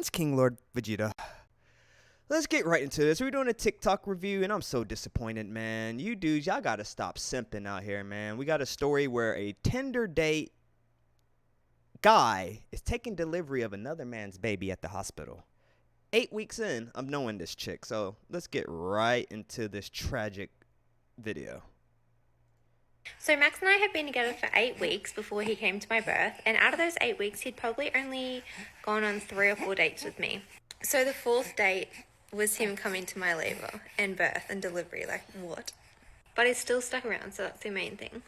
it's King Lord Vegeta. Let's get right into this. We're doing a TikTok review, and I'm so disappointed, man. You dudes, y'all gotta stop simping out here, man. We got a story where a Tinder date guy is taking delivery of another man's baby at the hospital. 8 weeks in, I'm knowing this chick. So let's get right into this tragic video. So Max and I had been together for 8 weeks before he came to my birth, and out of those 8 weeks, he'd probably only gone on 3 or 4 dates with me. So the 4th date was him coming to my labor and birth and delivery, like what? But he still stuck around, so that's the main thing.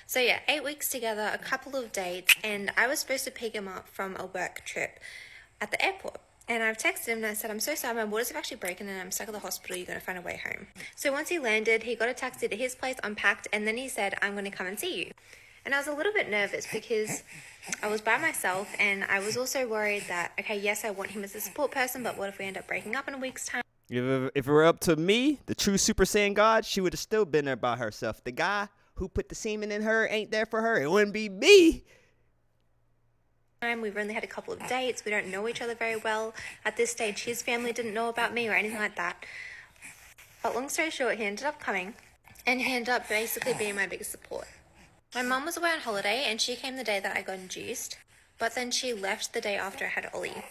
So yeah, 8 weeks together, a couple of dates, and I was supposed to pick him up from a work trip at the airport. And I've texted him and I said, I'm so sorry, my waters have actually broken and I'm stuck at the hospital, you're going to find a way home. So once he landed, he got a taxi to his place, unpacked, and then he said, I'm going to come and see you. And I was a little bit nervous because I was by myself, and I was also worried that, okay, yes, I want him as a support person, but what if we end up breaking up in a week's time? If it were up to me, the true Super Saiyan God, she would have still been there by herself. The guy who put the semen in her ain't there for her. It wouldn't be me. We've only had a couple of dates. We don't know each other very well. At this stage, his family didn't know about me or anything like that. But long story short, he ended up coming, and he ended up basically being my biggest support. My mum was away on holiday, and she came the day that I got induced, but then she left the day after I had Ollie.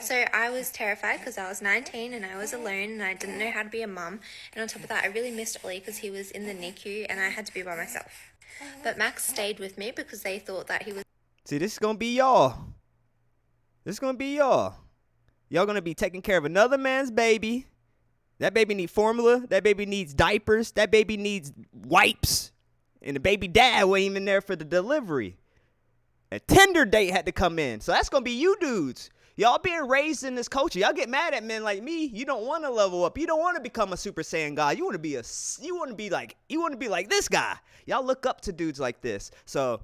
So I was terrified because I was 19 and I was alone and I didn't know how to be a mum. And on top of that, I really missed Ollie because he was in the NICU and I had to be by myself. But Max stayed with me because they thought that he was... See, this is going to be y'all. This is going to be y'all. Y'all going to be taking care of another man's baby. That baby needs formula. That baby needs diapers. That baby needs wipes. And the baby dad wasn't even there for the delivery. A Tinder date had to come in. So that's going to be you dudes. Y'all being raised in this culture. Y'all get mad at men like me. You don't want to level up. You don't want to become a Super Saiyan God. You want to be like this guy. Y'all look up to dudes like this. So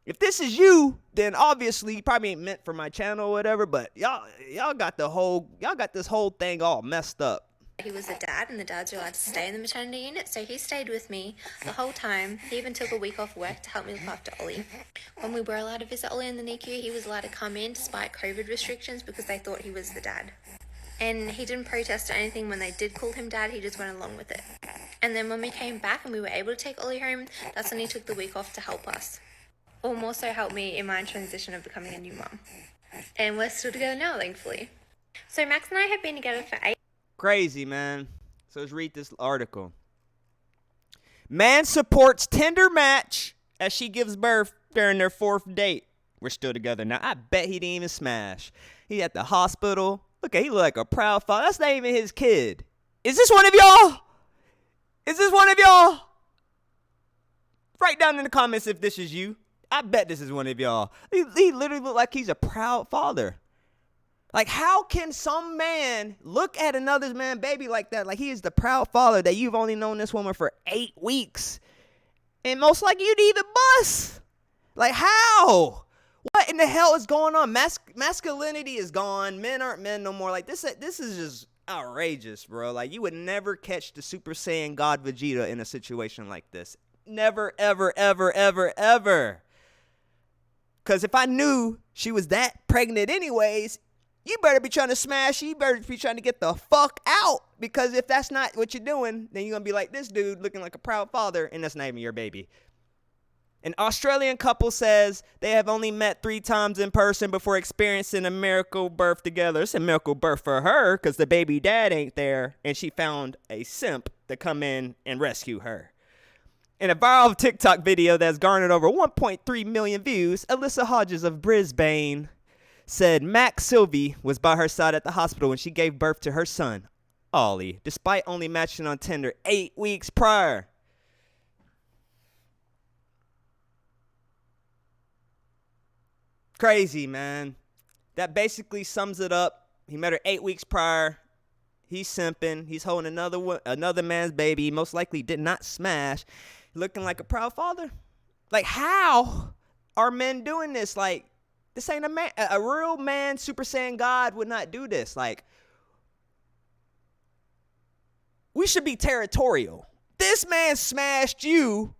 if this is you, then obviously you probably ain't meant for my channel or whatever, but y'all got this whole thing all messed up. He was a dad, and the dads are allowed to stay in the maternity unit, so he stayed with me the whole time. He even took a week off work to help me look after Ollie. When we were allowed to visit Ollie in the NICU, he was allowed to come in despite COVID restrictions because they thought he was the dad. And he didn't protest or anything when they did call him dad, he just went along with it. And then when we came back and we were able to take Ollie home, that's when he took the week off to help us. Or more so help me in my transition of becoming a new mum. And we're still together now, thankfully. So Max and I have been together for 8... Crazy, man. So let's read this article. Man supports Tinder match as she gives birth during their 4th date. We're still together now. I bet he didn't even smash. He at the hospital. Look at, he look like a proud father. That's not even his kid. Is this one of y'all? Is this one of y'all? Write down in the comments if this is you. I bet this is one of y'all. He literally look like he's a proud father. Like, how can some man look at another man's baby like that? Like, he is the proud father that you've only known this woman for 8 weeks. And most likely you'd even bust. Like, how? What in the hell is going on? Masculinity is gone. Men aren't men no more. Like, this is just outrageous, bro. Like, you would never catch the Super Saiyan God Vegeta in a situation like this. Never, ever, ever, ever, ever. Because if I knew she was that pregnant anyways, you better be trying to smash. You better be trying to get the fuck out. Because if that's not what you're doing, then you're going to be like this dude looking like a proud father, and that's not even your baby. An Australian couple says they have only met 3 times in person before experiencing a miracle birth together. It's a miracle birth for her because the baby dad ain't there, and she found a simp to come in and rescue her. In a viral TikTok video that's garnered over 1.3 million views, Alyssa Hodges of Brisbane said Max Sylvie was by her side at the hospital when she gave birth to her son, Ollie, despite only matching on Tinder 8 weeks prior. Crazy, man. That basically sums it up. He met her 8 weeks prior. He's simping. He's holding another man's baby. He most likely did not smash. Looking like a proud father. Like, how are men doing this? Like, this ain't a man. A real man, Super Saiyan God would not do this. Like, we should be territorial. This man smashed you.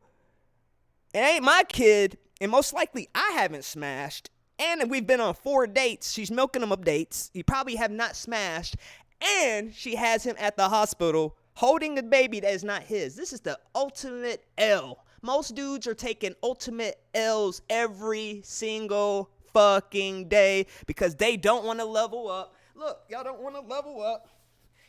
It ain't my kid. And most likely I haven't smashed. And we've been on 4 dates. She's milking him up dates. You probably have not smashed. And she has him at the hospital holding a baby that is not his. This is the ultimate L. Most dudes are taking ultimate L's every single fucking day because they don't want to level up. Look, y'all don't want to level up.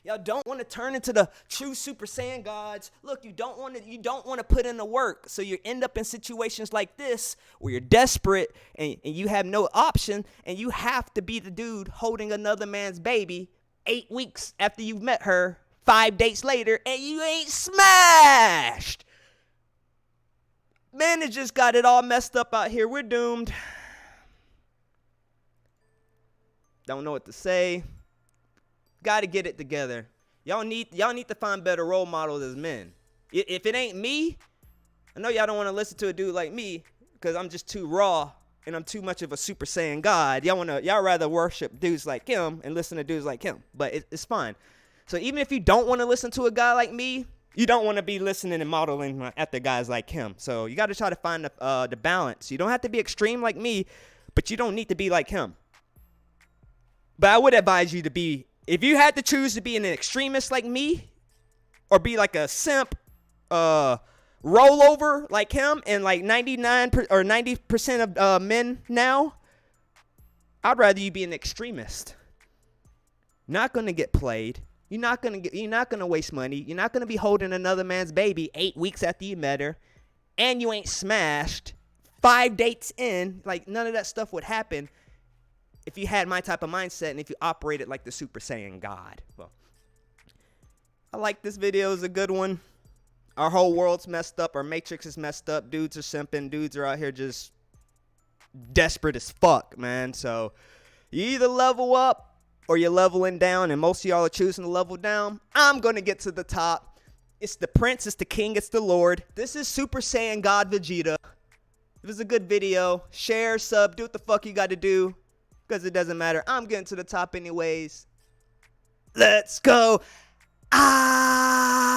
Y'all don't want to turn into the true Super Saiyan gods. Look, you don't want to put in the work. So you end up in situations like this where you're desperate and you have no option and you have to be the dude holding another man's baby 8 weeks after you've met her, 5 dates later, and you ain't smashed. Men has just got it all messed up out here. We're doomed. Don't know what to say. Got to get it together. Y'all need to find better role models as men. If it ain't me, I know y'all don't want to listen to a dude like me because I'm just too raw and I'm too much of a Super Saiyan god. Y'all rather worship dudes like him and listen to dudes like him. But it's fine. So even if you don't want to listen to a guy like me, you don't want to be listening and modeling after guys like him. So you got to try to find the balance. You don't have to be extreme like me, but you don't need to be like him. But I would advise you to be, if you had to choose to be an extremist like me, or be like a simp, rollover like him, and like 99 or 90% of men now, I'd rather you be an extremist. Not gonna get played. You're not gonna waste money. You're not gonna be holding another man's baby 8 weeks after you met her, and you ain't smashed 5 dates in. Like none of that stuff would happen if you had my type of mindset and if you operated like the Super Saiyan God. Well, I like this video. It's a good one. Our whole world's messed up. Our matrix is messed up. Dudes are simping. Dudes are out here just desperate as fuck, man. So you either level up or you're leveling down, and most of y'all are choosing to level down. I'm going to get to the top. It's the prince. It's the king. It's the lord. This is Super Saiyan God Vegeta. It was a good video. Share, sub, do what the fuck you got to do. Because it doesn't matter. I'm getting to the top anyways. Let's go. Ah!